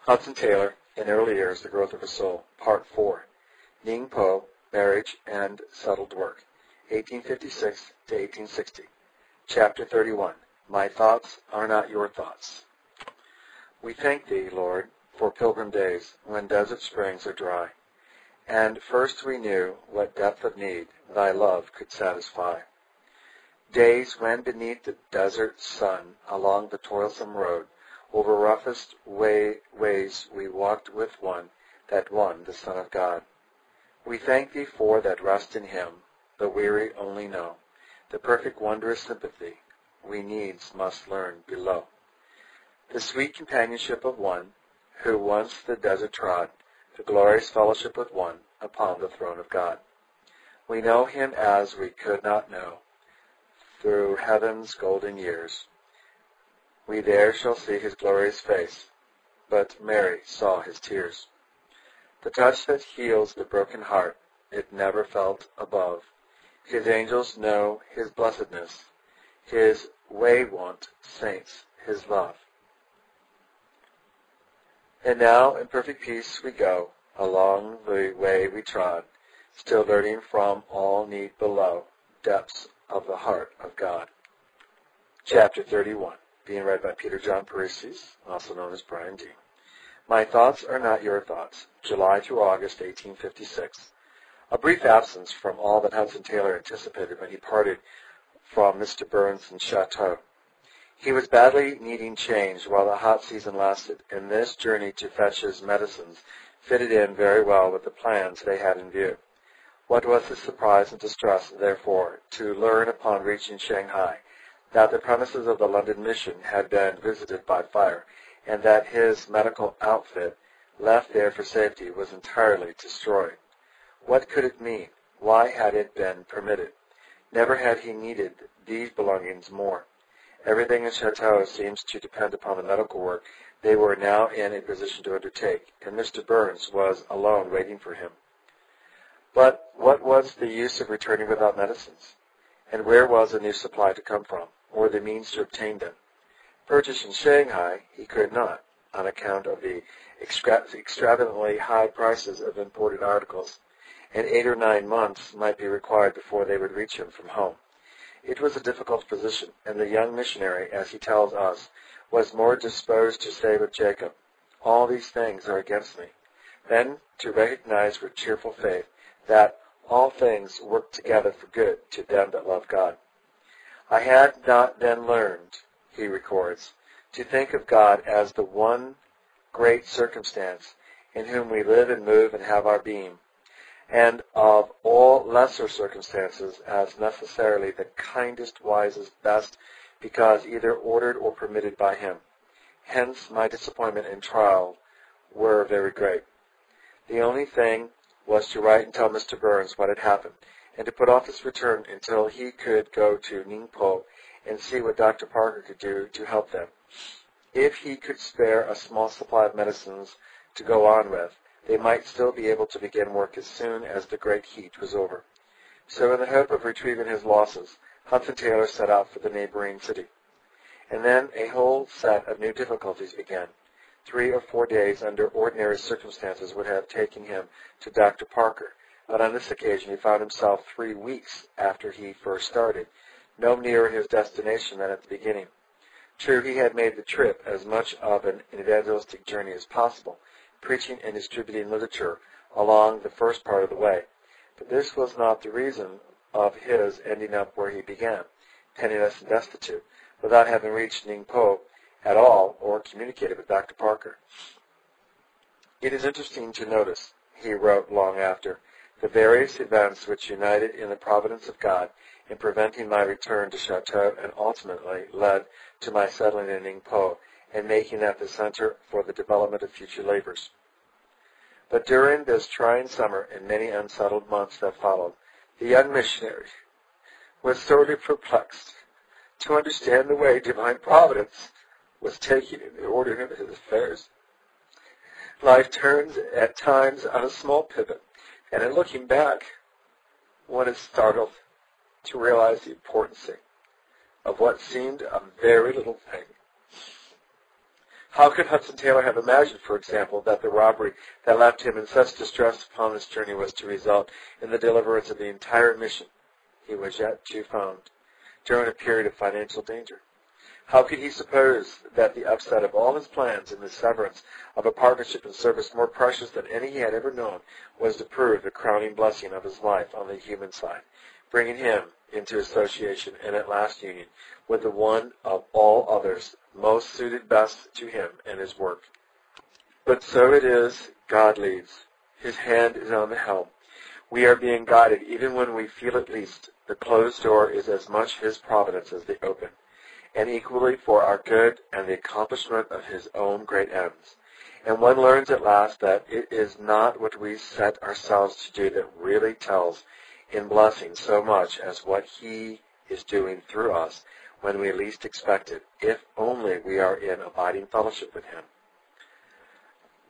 Hudson Taylor, in Early Years, The Growth of a Soul, Part 4. Ning-po, Marriage and Settled Work, 1856 to 1860. Chapter 31. My thoughts are not your thoughts. We thank Thee, Lord, for pilgrim days, when desert springs are dry. And first we knew what depth of need Thy love could satisfy. Days when beneath the desert sun, along the toilsome road, over roughest ways we walked with one, that one, the Son of God. We thank Thee for that rest in Him, the weary only know, the perfect wondrous sympathy we needs must learn below. The sweet companionship of one, who once the desert trod, the glorious fellowship with one, upon the throne of God. We know Him as we could not know, through heaven's golden years. We there shall see His glorious face, but Mary saw His tears. The touch that heals the broken heart, it never felt above. His angels know His blessedness, His way-wont saints His love. And now in perfect peace we go, along the way we trod, still learning from all need below, depths of the heart of God. Chapter 31. Being read by Peter John Paresis, also known as Brian D. My thoughts are not your thoughts. July through August 1856. A brief absence from all that Hudson Taylor anticipated when he parted from Mr. Burns and Chateau. He was badly needing change while the hot season lasted, and this journey to fetch his medicines fitted in very well with the plans they had in view. What was his surprise and distress, therefore, to learn upon reaching Shanghai that the premises of the London Mission had been visited by fire, and that his medical outfit, left there for safety, was entirely destroyed. What could it mean? Why had it been permitted? Never had he needed these belongings more. Everything in Chateau seems to depend upon the medical work they were now in a position to undertake, and Mr. Burns was alone waiting for him. But what was the use of returning without medicines? And where was a new supply to come from, or the means to obtain them? Purchase in Shanghai he could not, on account of the extravagantly high prices of imported articles, and 8 or 9 months might be required before they would reach him from home. It was a difficult position, and the young missionary, as he tells us, was more disposed to say with Jacob, "All these things are against me," than to recognize with cheerful faith that all things work together for good to them that love God. I had not then learned, he records, to think of God as the one great circumstance in whom we live and move and have our being, and of all lesser circumstances as necessarily the kindest, wisest, best, because either ordered or permitted by Him. Hence my disappointment and trial were very great. The only thing was to write and tell Mr. Burns what had happened, and to put off his return until he could go to Ning-po and see what Dr. Parker could do to help them. If he could spare a small supply of medicines to go on with, they might still be able to begin work as soon as the great heat was over. So in the hope of retrieving his losses, Hudson Taylor set out for the neighboring city. And then a whole set of new difficulties began. 3 or 4 days under ordinary circumstances would have taken him to Dr. Parker, but on this occasion he found himself 3 weeks after he first started, no nearer his destination than at the beginning. True, he had made the trip as much of an evangelistic journey as possible, preaching and distributing literature along the first part of the way, but this was not the reason of his ending up where he began, penniless and destitute, without having reached Ning-po at all or communicated with Dr. Parker. It is interesting to notice, he wrote long after, the various events which united in the providence of God in preventing my return to Chateau and ultimately led to my settling in Ning-po and making that the center for the development of future labors. But during this trying summer and many unsettled months that followed, the young missionary was sorely perplexed to understand the way divine providence was taking in the ordering of his affairs. Life turns at times on a small pivot, and in looking back, one is startled to realize the importance of what seemed a very little thing. How could Hudson Taylor have imagined, for example, that the robbery that left him in such distress upon this journey was to result in the deliverance of the entire mission he was yet to found during a period of financial danger? How could he suppose that the upset of all his plans and the severance of a partnership in service more precious than any he had ever known was to prove the crowning blessing of his life on the human side, bringing him into association and at last union with the one of all others most suited best to him and his work? But so it is, God leads. His hand is on the helm. We are being guided even when we feel it least. The closed door is as much his providence as the open, and equally for our good and the accomplishment of his own great ends. And one learns at last that it is not what we set ourselves to do that really tells in blessing so much as what he is doing through us when we least expect it, if only we are in abiding fellowship with him.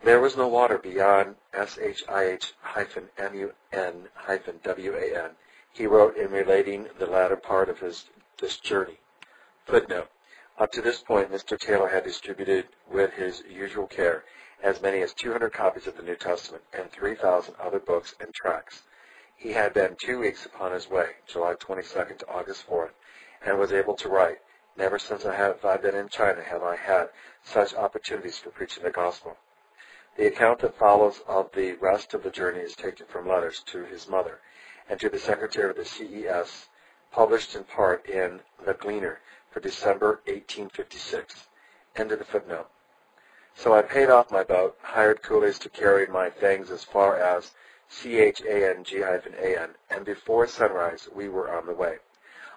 There was no water beyond SHIH-MUN-WAN, he wrote in relating the latter part of this journey. Footnote. Up to this point, Mr. Taylor had distributed with his usual care as many as 200 copies of the New Testament and 3,000 other books and tracts. He had been 2 weeks upon his way, July 22nd to August 4th, and was able to write, "Never since I've been in China have I had such opportunities for preaching the gospel." The account that follows of the rest of the journey is taken from letters to his mother and to the secretary of the CES, published in part in The Gleaner for December 1856. End of the footnote. So I paid off my boat, hired coolies to carry my things as far as CHANG-AN, and before sunrise we were on the way.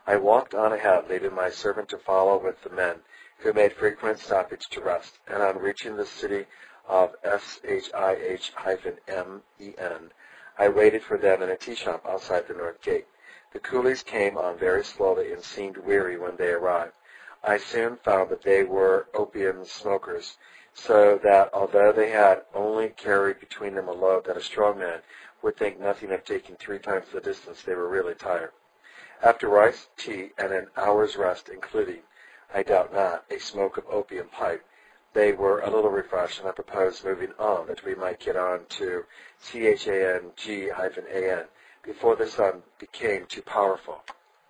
I walked on ahead, leaving my servant to follow with the men, who made frequent stoppage to rest, and on reaching the city of SHIH-MEN, I waited for them in a tea shop outside the north gate. The coolies came on very slowly and seemed weary when they arrived. I soon found that they were opium smokers, so that although they had only carried between them a load that a strong man would think nothing of taking 3 times the distance, they were really tired. After rice, tea, and an hour's rest, including, I doubt not, a smoke of opium pipe, they were a little refreshed, and I proposed moving on that we might get on to CHANG-AN before the sun became too powerful.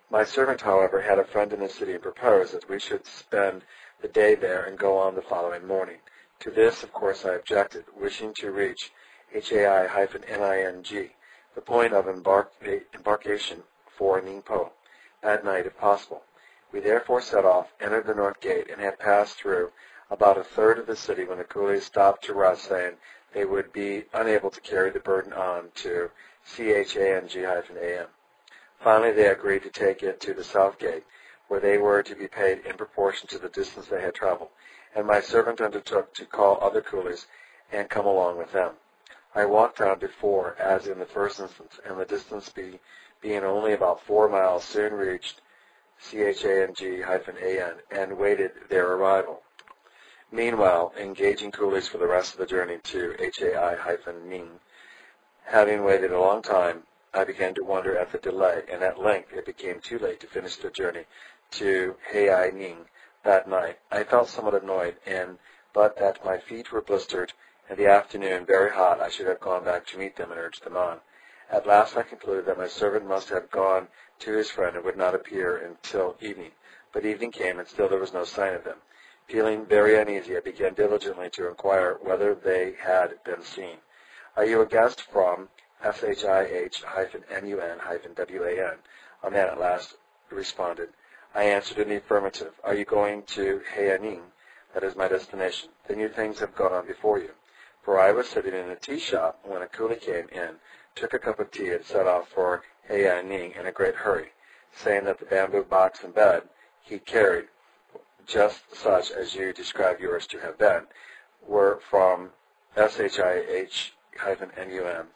My servant, however, had a friend in the city and proposed that we should spend the day there and go on the following morning. To this, of course, I objected, wishing to reach HAI-NING, the point of embarkation for Ning-po, at night if possible. We therefore set off, entered the north gate, and had passed through about a third of the city when the coolies stopped to rest, saying they would be unable to carry the burden on to CHANG-AN. Finally, they agreed to take it to the south gate, where they were to be paid in proportion to the distance they had traveled, and my servant undertook to call other coolies and come along with them. I walked on before, as in the first instance, and the distance being only about 4 miles, soon reached CHANG-AN and waited their arrival. Meanwhile, engaging coolies for the rest of the journey to HAI-Ning. Having waited a long time, I began to wonder at the delay, and at length it became too late to finish the journey to Ning that night. I felt somewhat annoyed, but that my feet were blistered, and the afternoon very hot, I should have gone back to meet them and urge them on. At last I concluded that my servant must have gone to his friend and would not appear until evening. But evening came, and still there was no sign of them. Feeling very uneasy, I began diligently to inquire whether they had been seen. "Are you a guest from SHIH-MUN-WAN?" a man at last responded. I answered in the affirmative. "Are you going to Ning? That is my destination. Then your things have gone on before you." For I was sitting in a tea shop when a coolie came in, took a cup of tea, and set off for Ning in a great hurry, saying that the bamboo box and bed he carried, just such as you describe yours to have been, were from SHIH-MUN,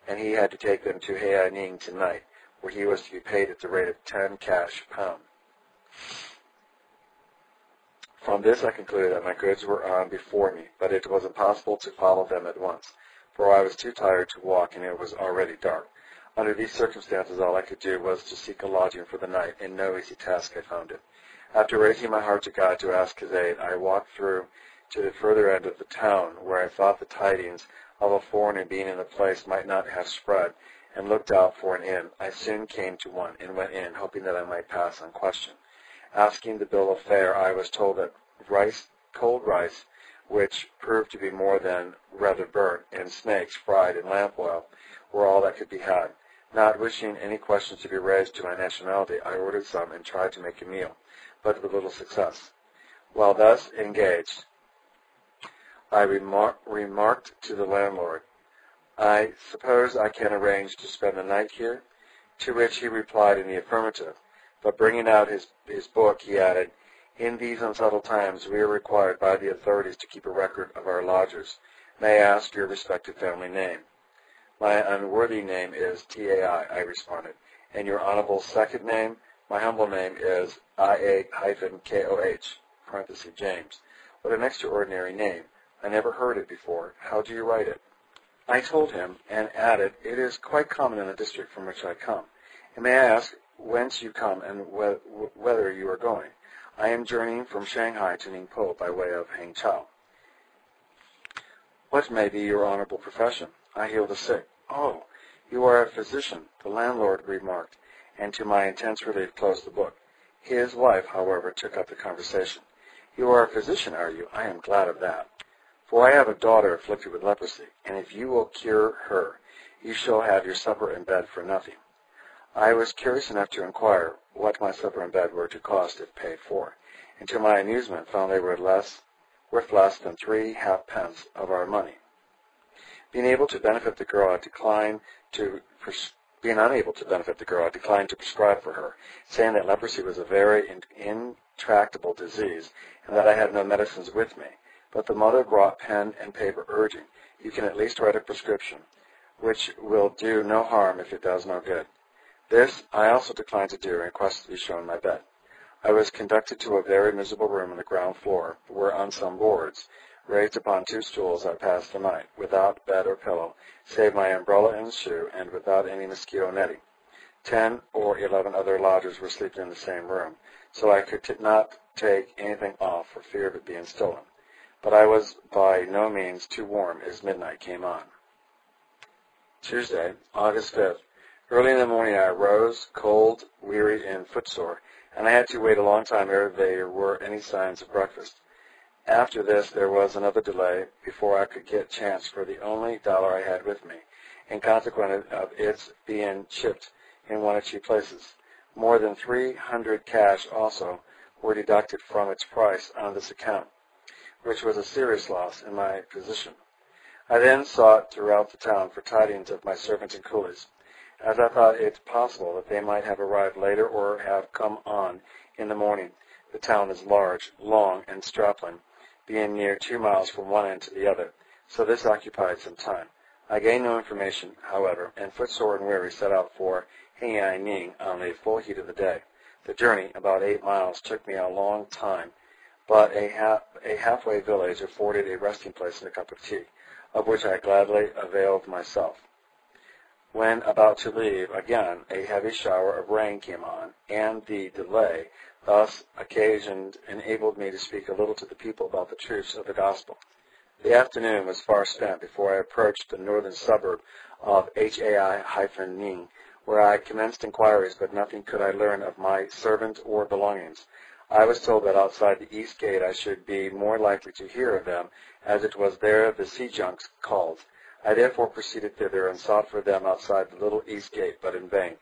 and he had to take them to Ning tonight, where he was to be paid at the rate of 10 cash pound. From this I concluded that my goods were on before me, but it was impossible to follow them at once, for I was too tired to walk, and it was already dark. Under these circumstances, all I could do was to seek a lodging for the night, and no easy task I found it. After raising my heart to God to ask his aid, I walked through to the further end of the town, where I thought the tidings of a foreigner being in the place might not have spread, and looked out for an inn. I soon came to one, and went in, hoping that I might pass unquestioned. Asking the bill of fare, I was told that cold rice, which proved to be more than rather burnt, and snakes fried in lamp oil, were all that could be had. Not wishing any questions to be raised to my nationality, I ordered some and tried to make a meal, but with little success. While thus engaged, I remarked to the landlord, "I suppose I can arrange to spend the night here?" To which he replied in the affirmative, but bringing out his book, he added, "In these unsettled times we are required by the authorities to keep a record of our lodgers. May I ask your respective family name?" "My unworthy name is T.A.I., I responded. "And your honorable second name?" "My humble name is I.A-KOH, James. "What an extraordinary name. I never heard it before. How do you write it?" I told him, and added, "It is quite common in the district from which I come. And may I ask whence you come and whither you are going?" "I am journeying from Shanghai to Ning-po by way of Hangzhou." "What may be your honorable profession?" "I heal the sick." "Oh, you are a physician," the landlord remarked, and to my intense relief closed the book. His wife, however, took up the conversation. "You are a physician, are you? I am glad of that. For I have a daughter afflicted with leprosy, and if you will cure her, you shall have your supper and bed for nothing." I was curious enough to inquire what my supper and bed were to cost if paid for, and to my amusement found they were worth less than 3 halfpence of our money. Being unable to benefit the girl, I declined to prescribe for her, saying that leprosy was a very intractable disease, and that I had no medicines with me. But the mother brought pen and paper, urging, "You can at least write a prescription, which will do no harm if it does no good." This I also declined to do, and requested to be shown my bed. I was conducted to a very miserable room on the ground floor, where on some boards, raised upon 2 stools, I passed the night, without bed or pillow, save my umbrella and shoe, and without any mosquito netting. 10 or 11 other lodgers were sleeping in the same room, so I could not take anything off for fear of it being stolen. But I was by no means too warm as midnight came on. Tuesday, August 5th. Early in the morning I arose, cold, weary, and footsore, and I had to wait a long time ere there were any signs of breakfast. After this there was another delay before I could get chance for the only dollar I had with me, in consequence of its being chipped in one or two places. More than 300 cash also were deducted from its price on this account, which was a serious loss in my position. I then sought throughout the town for tidings of my servants and coolies, as I thought it possible that they might have arrived later or have come on in the morning. The town is large, long, and strapping, being near 2 miles from one end to the other, so this occupied some time. I gained no information, however, and footsore and weary set out for Ning on the full heat of the day. The journey, about 8 miles, took me a long time, but a halfway village afforded a resting place and a cup of tea, of which I gladly availed myself. When about to leave, again a heavy shower of rain came on, and the delay thus occasioned enabled me to speak a little to the people about the truths of the gospel. The afternoon was far spent before I approached the northern suburb of Hai-Ning, where I commenced inquiries, but nothing could I learn of my servant or belongings. I was told that outside the east gate I should be more likely to hear of them, as it was there the sea junks called. I therefore proceeded thither and sought for them outside the little east gate, but in vain.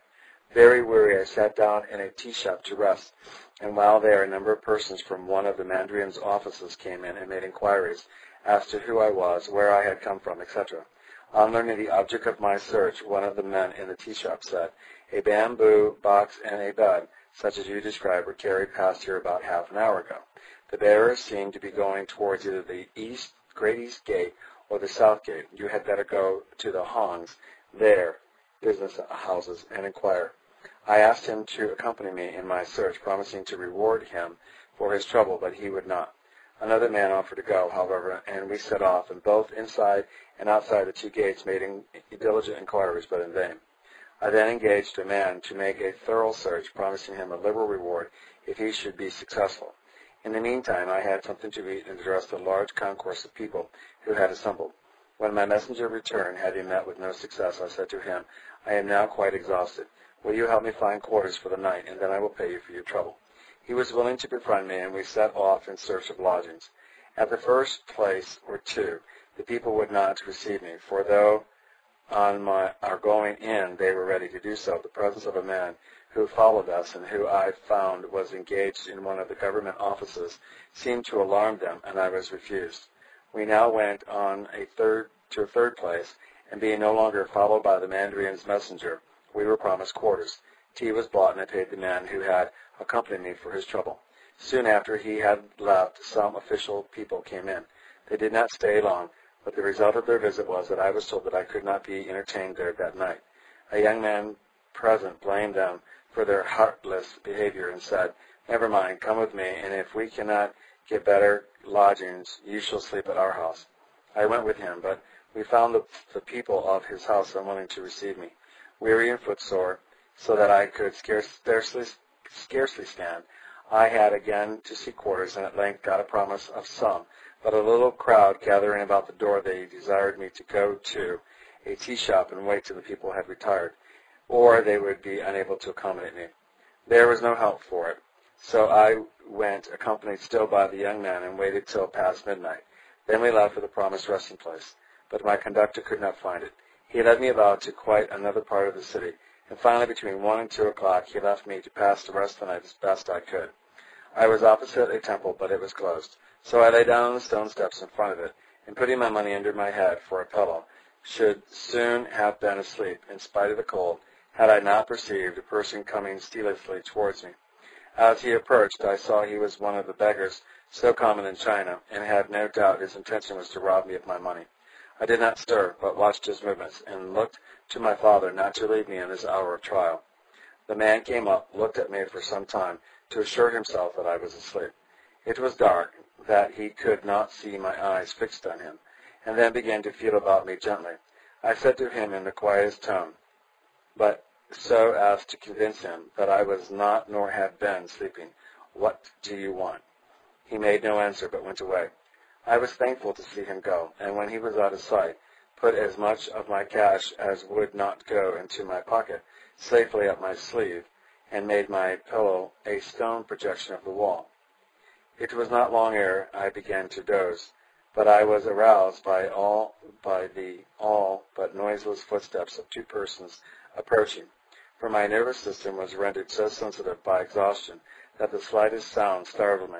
Very weary, I sat down in a tea shop to rest, and while there a number of persons from one of the mandarin's offices came in and made inquiries as to who I was, where I had come from, etc. On learning the object of my search, one of the men in the tea shop said, "A bamboo box and a bed, such as you describe, were carried past here about half an hour ago. The bearers seemed to be going towards either the Great East Gate or the South Gate. You had better go to the Hongs, their business houses, and inquire." I asked him to accompany me in my search, promising to reward him for his trouble, but he would not. Another man offered to go, however, and we set off, and both inside and outside the 2 gates made diligent inquiries, but in vain. I then engaged a man to make a thorough search, promising him a liberal reward if he should be successful. In the meantime, I had something to eat and addressed a large concourse of people who had assembled. When my messenger returned, having met with no success, I said to him, "I am now quite exhausted. Will you help me find quarters for the night, and then I will pay you for your trouble?" He was willing to befriend me, and we set off in search of lodgings. At the first place or two, the people would not receive me, for though on our going in they were ready to do so, the presence of a man who followed us and who I found was engaged in one of the government offices seemed to alarm them, and I was refused. We now went on to a third place, and being no longer followed by the Mandarin's messenger, we were promised quarters. Tea was bought, and I paid the man who had accompanied me for his trouble. Soon after he had left, some official people came in. They did not stay long, but the result of their visit was that I was told that I could not be entertained there that night. A young man present blamed them for their heartless behavior and said, "Never mind, come with me, and if we cannot get better lodgings, you shall sleep at our house." I went with him, but we found the people of his house unwilling to receive me. Weary and footsore, so that I could scarcely stand, I had again to seek quarters, and at length got a promise of some, but a little crowd gathering about the door, they desired me to go to a tea shop and wait till the people had retired, or they would be unable to accommodate me. There was no help for it, so I went, accompanied still by the young man, and waited till past midnight. Then we left for the promised resting place, but my conductor could not find it. He led me about to quite another part of the city, and finally between 1 and 2 o'clock he left me to pass the rest of the night as best I could. I was opposite a temple, but it was closed, so I lay down on the stone steps in front of it, and putting my money under my head for a pillow, should soon have been asleep, in spite of the cold, had I not perceived a person coming stealthily towards me. As he approached, I saw he was one of the beggars so common in China, and had no doubt his intention was to rob me of my money. I did not stir, but watched his movements, and looked to my father not to leave me in this hour of trial. The man came up, looked at me for some time, to assure himself that I was asleep. It was dark, that he could not see my eyes fixed on him, and then began to feel about me gently. I said to him in the quietest tone, but so as to convince him that I was not nor had been sleeping, "What do you want?" He made no answer, but went away. I was thankful to see him go, and when he was out of sight, put as much of my cash as would not go into my pocket safely up my sleeve, and made my pillow a stone projection of the wall. It was not long ere I began to doze, but I was aroused by the all but noiseless footsteps of two persons approaching, for my nervous system was rendered so sensitive by exhaustion that the slightest sound startled me.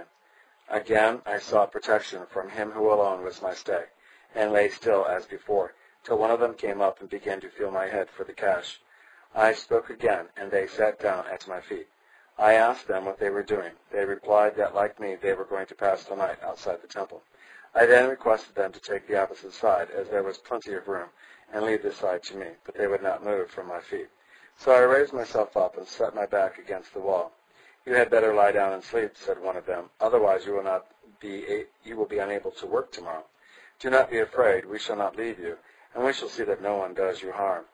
Again I sought protection from him who alone was my stay, and lay still as before, till one of them came up and began to feel my head for the cash. I spoke again, and they sat down at my feet. I asked them what they were doing. They replied that, like me, they were going to pass the night outside the temple. I then requested them to take the opposite side, as there was plenty of room, and leave this side to me, but they would not move from my feet. So I raised myself up and set my back against the wall. "You had better lie down and sleep," said one of them, "otherwise you will be unable to work tomorrow. Do not be afraid, we shall not leave you, and we shall see that no one does you harm."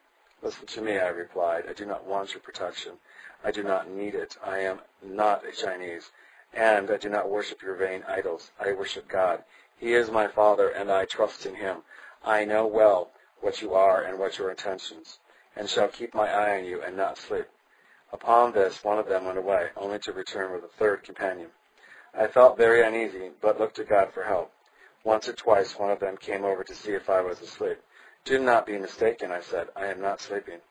"Listen to me," I replied. "I do not want your protection. I do not need it. I am not a Chinese, and I do not worship your vain idols. I worship God. He is my Father, and I trust in him. I know well what you are and what your intentions, and shall keep my eye on you and not sleep." Upon this, one of them went away, only to return with a third companion. I felt very uneasy, but looked to God for help. Once or twice one of them came over to see if I was asleep. "Do not be mistaken," I said. "I am not sleeping."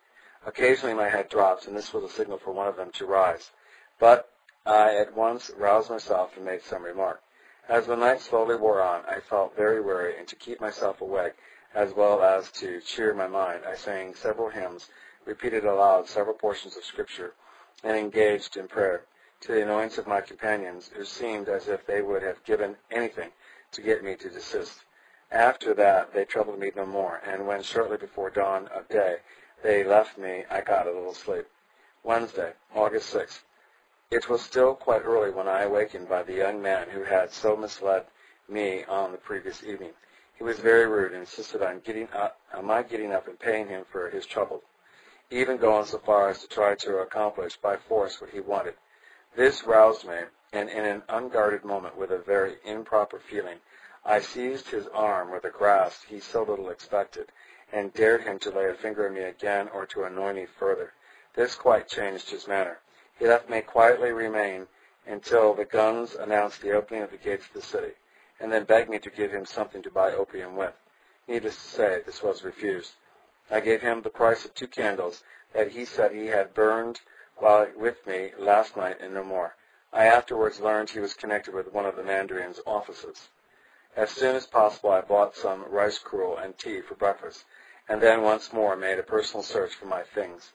Occasionally my head dropped, and this was a signal for one of them to rise. But I at once roused myself and made some remark. As the night slowly wore on, I felt very weary, and to keep myself awake, as well as to cheer my mind, I sang several hymns, repeated aloud several portions of Scripture, and engaged in prayer, to the annoyance of my companions, who seemed as if they would have given anything to get me to desist. After that they troubled me no more, and when shortly before dawn of day they left me, I got a little sleep. Wednesday, August 6th. It was still quite early when I awakened by the young man who had so misled me on the previous evening. He was very rude and insisted on my getting up and paying him for his trouble, even going so far as to try to accomplish by force what he wanted. This roused me, and in an unguarded moment, with a very improper feeling, I seized his arm with a grasp he so little expected, and dared him to lay a finger on me again or to annoy me further. This quite changed his manner. He left me quietly remain until the guns announced the opening of the gates of the city, and then begged me to give him something to buy opium with. Needless to say, this was refused. I gave him the price of 2 candles that he said he had burned while with me last night and no more. I afterwards learned he was connected with one of the Mandarin's offices. As soon as possible, I bought some rice gruel and tea for breakfast, and then once more made a personal search for my things.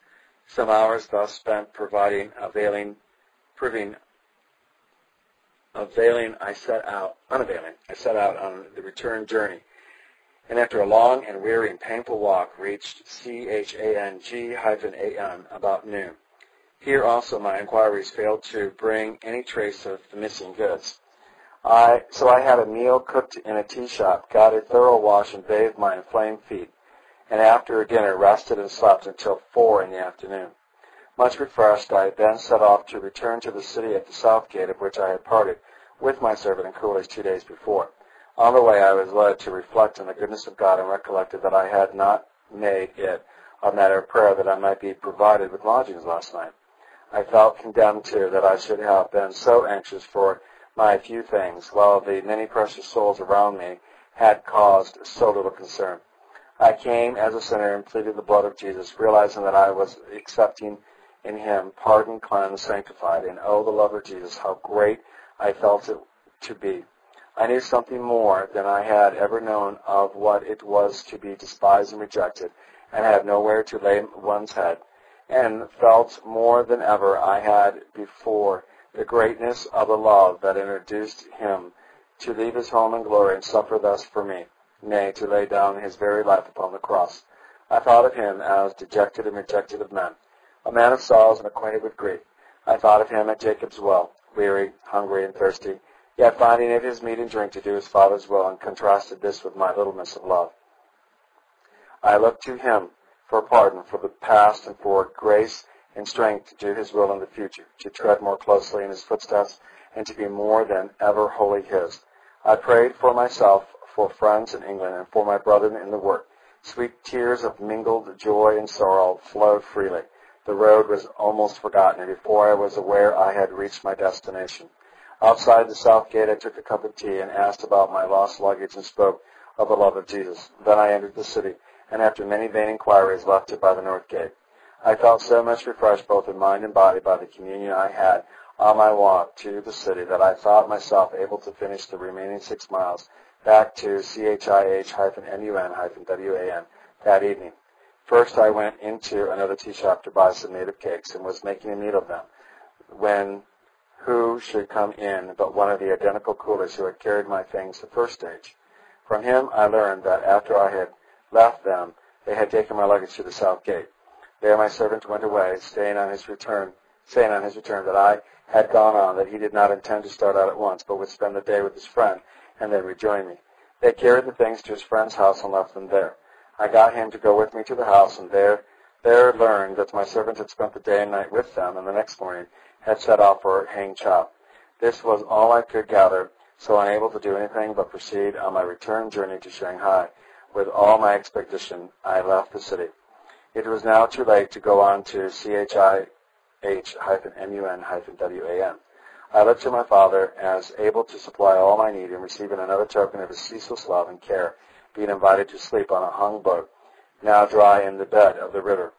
Some hours thus spent unavailing, I set out on the return journey, and after a long and weary and painful walk, reached Chang-an about noon. Here also my inquiries failed to bring any trace of the missing goods. So I had a meal cooked in a tea shop, got a thorough wash and bathed my inflamed feet, and after dinner rested and slept until 4 in the afternoon. Much refreshed, I then set off to return to the city at the south gate of which I had parted with my servant and coolies 2 days before. On the way I was led to reflect on the goodness of God and recollected that I had not made it a matter of prayer that I might be provided with lodgings last night. I felt condemned, too, that I should have been so anxious for my few things, while the many precious souls around me had caused so little concern. I came as a sinner and pleaded the blood of Jesus, realizing that I was accepting in him pardoned, cleansed, sanctified, and oh, the love of Jesus, how great I felt it to be. I knew something more than I had ever known of what it was to be despised and rejected, and have nowhere to lay one's head, and felt more than ever I had before the greatness of the love that introduced him to leave his home and glory and suffer thus for me, nay, to lay down his very life upon the cross. I thought of him as dejected and rejected of men, a man of sorrows and acquainted with grief. I thought of him at Jacob's well, weary, hungry, and thirsty, yet finding it his meat and drink to do his Father's will, and contrasted this with my littleness of love. I looked to him for pardon for the past and for grace and strength to do his will in the future, to tread more closely in his footsteps, and to be more than ever wholly his. I prayed for myself, for friends in England, and for my brethren in the work. Sweet tears of mingled joy and sorrow flowed freely. The road was almost forgotten, and before I was aware I had reached my destination. Outside the south gate I took a cup of tea and asked about my lost luggage and spoke of the love of Jesus. Then I entered the city, and after many vain inquiries left it by the north gate. I felt so much refreshed both in mind and body by the communion I had on my walk to the city that I thought myself able to finish the remaining 6 miles back to CHIH-MUN-WAN that evening. First I went into another tea shop to buy some native cakes and was making a meal of them when who should come in but one of the identical coolies who had carried my things the first stage. From him I learned that after I had left them, they had taken my luggage to the south gate. There my servant went away, saying on his return that I had gone on, that he did not intend to start out at once, but would spend the day with his friend and then rejoin me. They carried the things to his friend's house and left them there. I got him to go with me to the house, and there learned that my servant had spent the day and night with them, and the next morning had set off for Hangzhou. This was all I could gather, so unable to do anything but proceed on my return journey to Shanghai. With all my expedition, I left the city. It was now too late to go on to CHIH-MUN-WAN. I looked to my Father as able to supply all my need, and receiving another token of his ceaseless love and care, being invited to sleep on a hung boat, now dry in the bed of the river.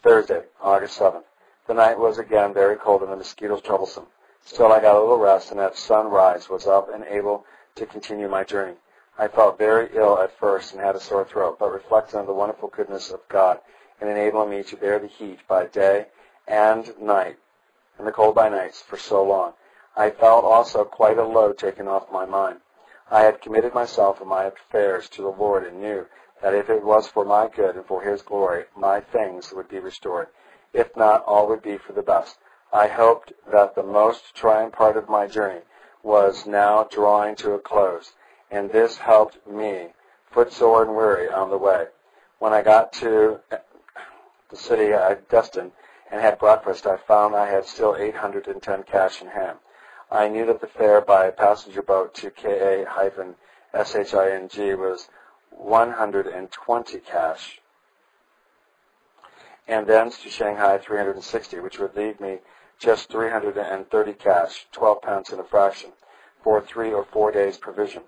Thursday, August 7th. The night was again very cold and the mosquitoes troublesome. Still I got a little rest, and at sunrise was up and able to continue my journey. I felt very ill at first and had a sore throat, but reflected on the wonderful goodness of God in enabling me to bear the heat by day and night, and the cold by nights, for so long. I felt also quite a load taken off my mind. I had committed myself and my affairs to the Lord, and knew that if it was for my good and for his glory, my things would be restored. If not, all would be for the best. I hoped that the most trying part of my journey was now drawing to a close, and this helped me, footsore and weary, on the way. When I got to the city I destined, and had breakfast, I found I had still 810 cash in hand. I knew that the fare by passenger boat to Ka-Shing was 120 cash, and thence to Shanghai 360, which would leave me just 330 cash, 12 pounds and a fraction, for 3 or 4 days' provision.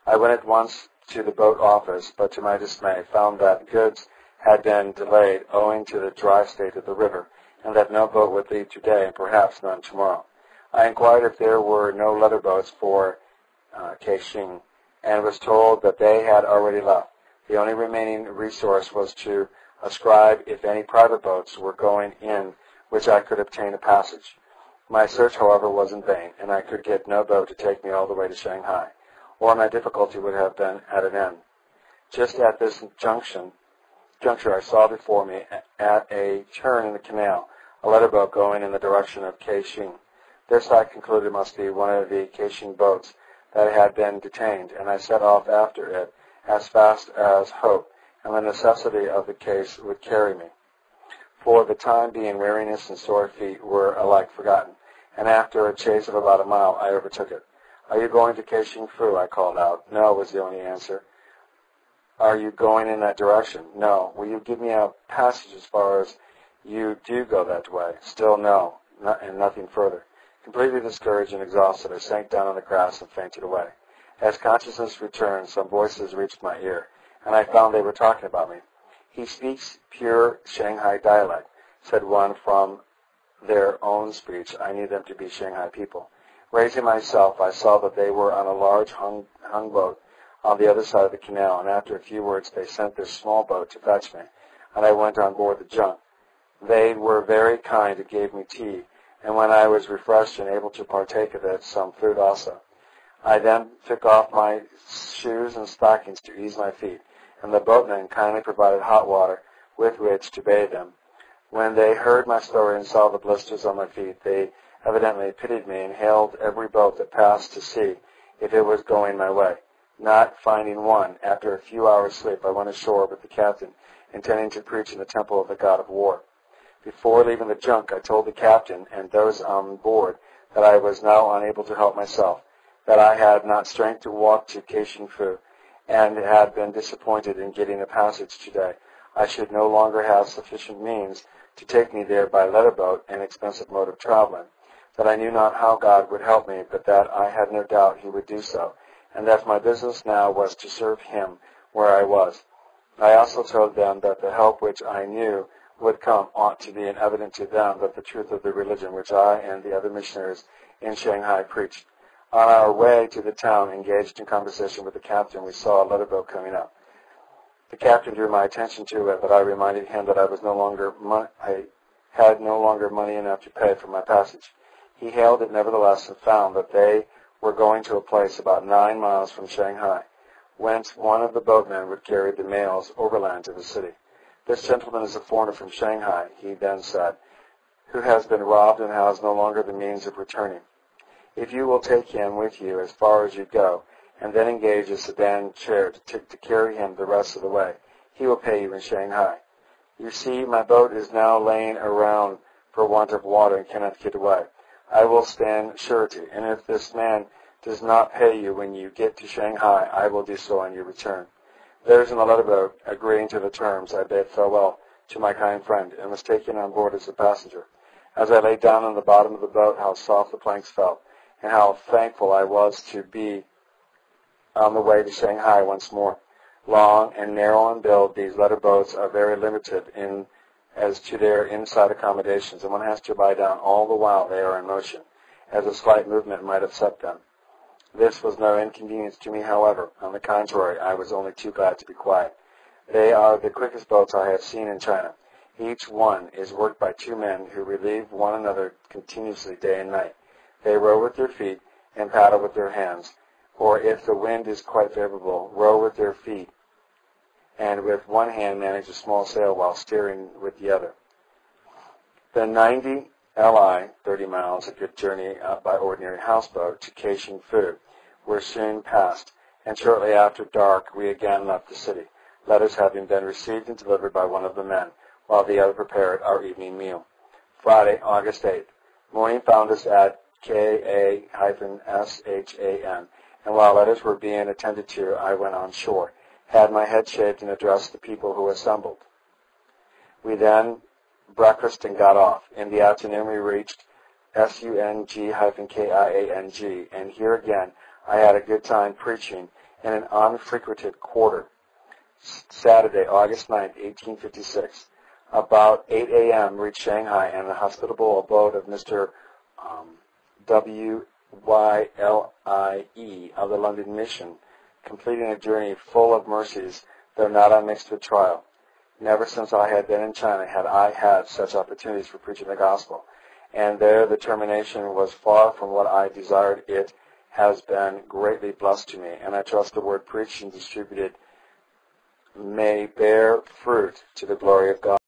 I went at once to the boat office, but to my dismay found that goods had been delayed owing to the dry state of the river, and that no boat would leave today and perhaps none tomorrow. I inquired if there were no letter boats for Ka-Shing, and was told that they had already left. The only remaining resource was to ascribe if any private boats were going in which I could obtain a passage. My search, however, was in vain, and I could get no boat to take me all the way to Shanghai, or my difficulty would have been at an end. Just at this juncture, I saw before me, at a turn in the canal, a letter boat going in the direction of Ka-Shing. This I concluded must be one of the Ka-Shing boats that had been detained, and I set off after it as fast as hope and the necessity of the case would carry me. For the time being, weariness and sore feet were alike forgotten, and after a chase of about a mile, I overtook it. "Are you going to Ka-Shing Fu?" I called out. "No," was the only answer. "Are you going in that direction?" "No." "Will you give me a passage as far as you do go that way?" Still no, and nothing further. Completely discouraged and exhausted, I sank down on the grass and fainted away. As consciousness returned, some voices reached my ear, and I found they were talking about me. "He speaks pure Shanghai dialect," said one from their own speech. I knew them to be Shanghai people. Raising myself, I saw that they were on a large hung boat on the other side of the canal, and after a few words they sent their small boat to fetch me, and I went on board the junk. They were very kind and gave me tea, and when I was refreshed and able to partake of it, some food also. I then took off my shoes and stockings to ease my feet, and the boatmen kindly provided hot water with which to bathe them. When they heard my story and saw the blisters on my feet, they evidently pitied me and hailed every boat that passed to see if it was going my way. Not finding one, after a few hours' sleep, I went ashore with the captain, intending to preach in the temple of the god of war. Before leaving the junk, I told the captain and those on board that I was now unable to help myself, that I had not strength to walk to Ka-Shing Fu, and had been disappointed in getting a passage today. I should no longer have sufficient means to take me there by letter boat, an expensive mode of traveling, that I knew not how God would help me, but that I had no doubt he would do so, and that my business now was to serve him where I was. I also told them that the help which I knew would come ought to be evident to them that the truth of the religion which I and the other missionaries in Shanghai preached. On our way to the town, engaged in conversation with the captain, we saw a letter boat coming up. The captain drew my attention to it, but I reminded him that I had no longer money enough to pay for my passage. He hailed it nevertheless and found that they were going to a place about 9 miles from Shanghai, whence one of the boatmen would carry the mails overland to the city. "This gentleman is a foreigner from Shanghai," he then said, "who has been robbed and has no longer the means of returning. If you will take him with you as far as you go, and then engage a sedan chair to carry him the rest of the way, he will pay you in Shanghai. You see, my boat is now laying around for want of water and cannot get away. I will stand surety, and if this man does not pay you when you get to Shanghai, I will do so on your return." Those in the letter boat, agreeing to the terms, I bade farewell to my kind friend, and was taken on board as a passenger. As I lay down on the bottom of the boat, how soft the planks felt, and how thankful I was to be on the way to Shanghai once more. Long and narrow in build, these letter boats are very limited as to their inside accommodations, and one has to lie down all the while they are in motion, as a slight movement might upset them. This was no inconvenience to me, however. On the contrary, I was only too glad to be quiet. They are the quickest boats I have seen in China. Each one is worked by 2 men who relieve one another continuously day and night. They row with their feet and paddle with their hands, or if the wind is quite favorable, row with their feet, and with one hand manage a small sail while steering with the other. The 90 Li, 30 miles, a good journey by ordinary houseboat, to Ka-Shing Fu, were soon passed, and shortly after dark we again left the city, letters having been received and delivered by one of the men, while the other prepared our evening meal. Friday, August 8th. Morning found us at Ka-Shan, and while letters were being attended to, I went on shore, had my head shaved, and addressed the people who assembled. We then breakfasted and got off. In the afternoon, we reached Sung-Kiang, and here again I had a good time preaching in an unfrequented quarter. Saturday, August 9, 1856. About 8 a.m. reached Shanghai and the hospitable abode of Mr. W.Y.L.I.E. of the London Mission, completing a journey full of mercies, though not unmixed with trial. Never since I had been in China had I had such opportunities for preaching the gospel, and there the termination was far from what I desired. It has been greatly blessed to me, and I trust the word preached and distributed may bear fruit to the glory of God.